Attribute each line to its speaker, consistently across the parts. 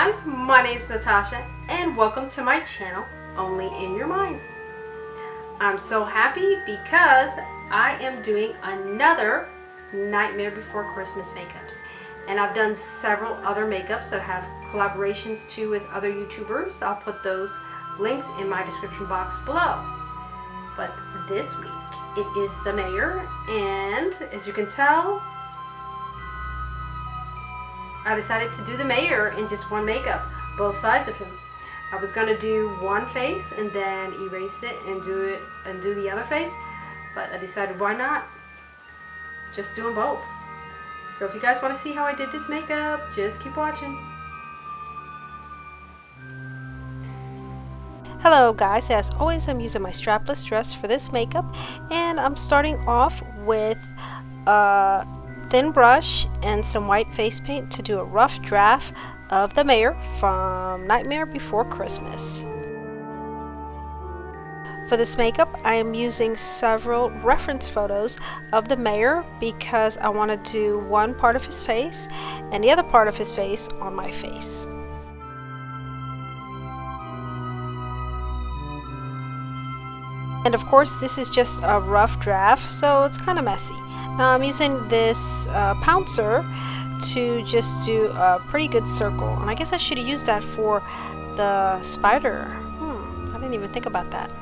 Speaker 1: guys, my name's Natasha and welcome to my channel, Only in Your Mind. I'm so happy because I am doing another Nightmare Before Christmas makeups. And I've done several other makeups. I have collaborations too with other YouTubers. I'll put those links in my description box below. But this week it is the mayor, and as you can tell, I decided to do the mayor in just one makeup, both sides of him. I was going to do one face and then erase it and do the other face, but I decided why not just do them both. So if you guys want to see how I did this makeup, just keep watching. Hello guys, as always I'm using my strapless dress for this makeup, and I'm starting off with thin brush and some white face paint to do a rough draft of the mayor from Nightmare Before Christmas. For this makeup I am using several reference photos of the mayor because I want to do one part of his face and the other part of his face on my face. And of course this is just a rough draft, so it's kind of messy. Now I'm using this pouncer to just do a pretty good circle, and I guess I should have used that for the spider. I didn't even think about that.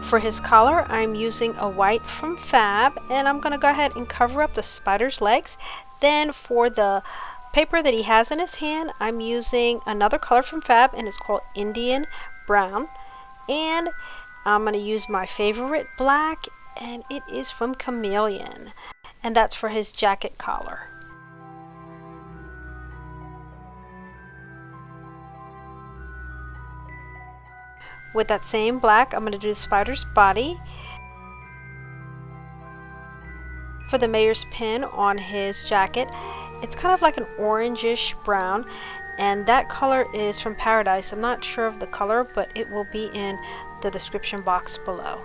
Speaker 1: For his collar I'm using a white from Fab, and I'm going to go ahead and cover up the spider's legs. Then for the paper that he has in his hand I'm using another color from Fab, and it's called Indian Brown, and I'm going to use my favorite black, and it is from Cameleon, and that's for his jacket collar. With that same black I'm going to do the spider's body. For the mayor's pin on his jacket, it's kind of like an orangish brown, and that color is from Paradise. I'm not sure of the color, but it will be in the description box below.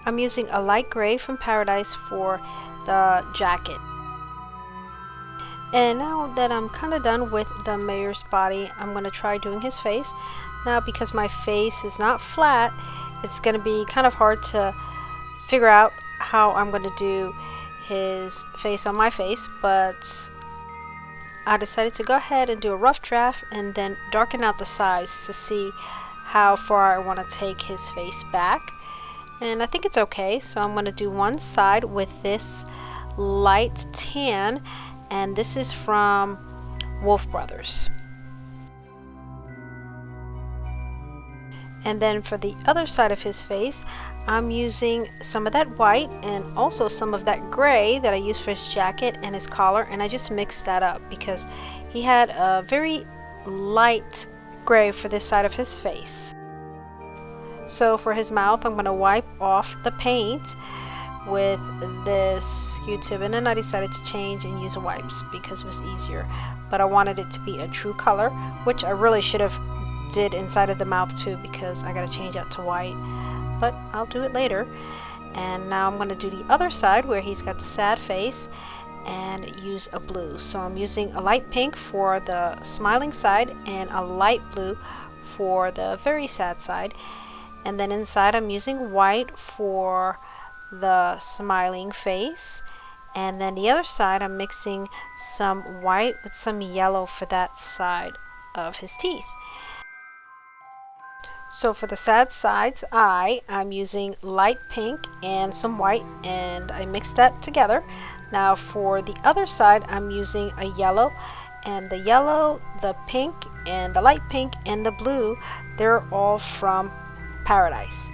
Speaker 1: I'm using a light gray from Paradise for the jacket. And now that I'm kind of done with the mayor's body, I'm going to try doing his face. Now because my face is not flat, it's going to be kind of hard to figure out how I'm going to do his face on my face, but I decided to go ahead and do a rough draft and then darken out the sides to see how far I want to take his face back. And I think it's okay, so I'm going to do one side with this light tan, and this is from Wolf Brothers. And then for the other side of his face I'm using some of that white and also some of that gray that I used for his jacket and his collar, and I just mixed that up because he had a very light gray for this side of his face. So for his mouth I'm going to wipe off the paint with this Q-tip, and then I decided to change and use wipes because it was easier, but I wanted it to be a true color, which I really should have did inside of the mouth too because I got to change that to white, but I'll do it later. And now I'm going to do the other side where he's got the sad face and use a blue. So I'm using a light pink for the smiling side and a light blue for the very sad side, and then inside I'm using white for the smiling face, and then the other side I'm mixing some white with some yellow for that side of his teeth. So for the sad side's eye, I'm using light pink and some white, and I mixed that together. Now for the other side, I'm using a yellow, and the yellow, the pink, and the light pink, and the blue, they're all from Paradise.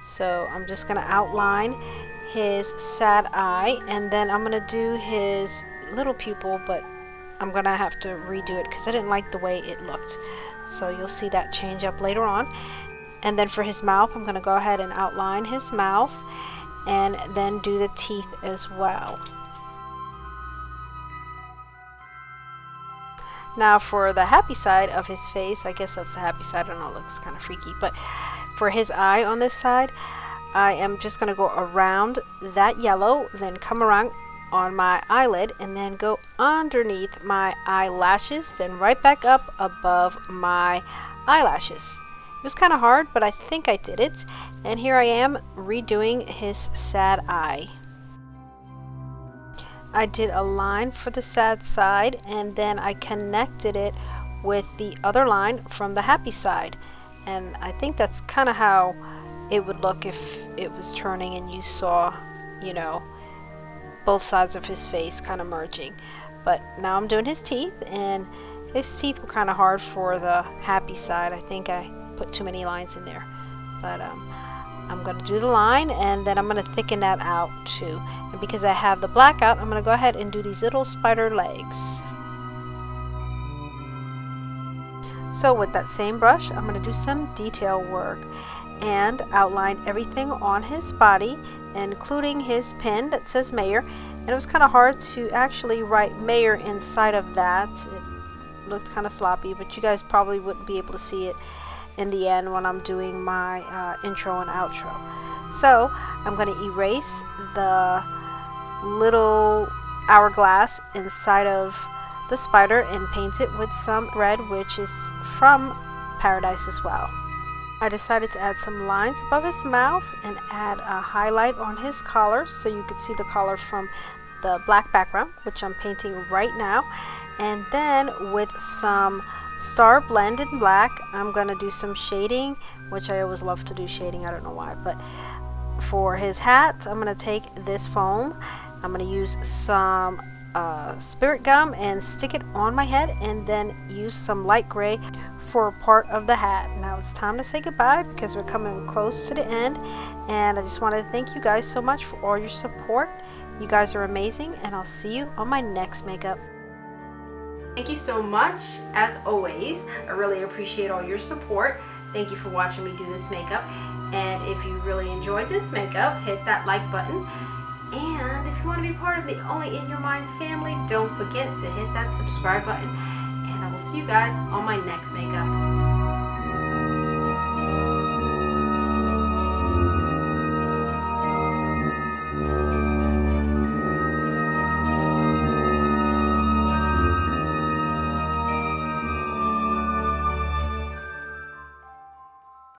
Speaker 1: So I'm just going to outline his sad eye, and then I'm going to do his little pupil, but I'm going to have to redo it because I didn't like the way it looked. So you'll see that change up later on. And then for his mouth I'm going to go ahead and outline his mouth and then do the teeth as well. Now for the happy side of his face, I guess that's the happy side, I don't know, it looks kind of freaky, but for his eye on this side I am just going to go around that yellow, then come around on my eyelid, and then go underneath my eyelashes, then right back up above my eyelashes. It was kind of hard, but I think I did it. And here I am redoing his sad eye. I did a line for the sad side, and then I connected it with the other line from the happy side. And I think that's kind of how it would look if it was turning and you saw, you know, both sides of his face kind of merging. But now I'm doing his teeth, and his teeth were kind of hard for the happy side. I think I put too many lines in there. But I'm going to do the line, and then I'm going to thicken that out too. And because I have the black out, I'm going to go ahead and do these little spider legs. So with that same brush, I'm going to do some detail work and outline everything on his body, including his pin that says Mayor. And it was kind of hard to actually write Mayor inside of that. It looked kind of sloppy, but you guys probably wouldn't be able to see it in the end when I'm doing my intro and outro. So I'm going to erase the little hourglass inside of the spider and paint it with some red, which is from Paradise as well. I decided to add some lines above his mouth and add a highlight on his collar so you could see the collar from the black background, which I'm painting right now. And then with some Star Blend in black, I'm going to do some shading, which I always love to do shading, I don't know why. But for his hat, I'm going to take this foam, I'm going to use some spirit gum and stick it on my head, and then use some light gray for part of the hat. Now it's time to say goodbye because we're coming close to the end, and I just want to thank you guys so much for all your support. You guys are amazing, and I'll see you on my next makeup. Thank you so much. As always, I really appreciate all your support. Thank you for watching me do this makeup, and if you really enjoyed this makeup, hit that like button. And if you want to be part of the Only in Your Mind family, don't forget to hit that subscribe button. And I will see you guys on my next makeup.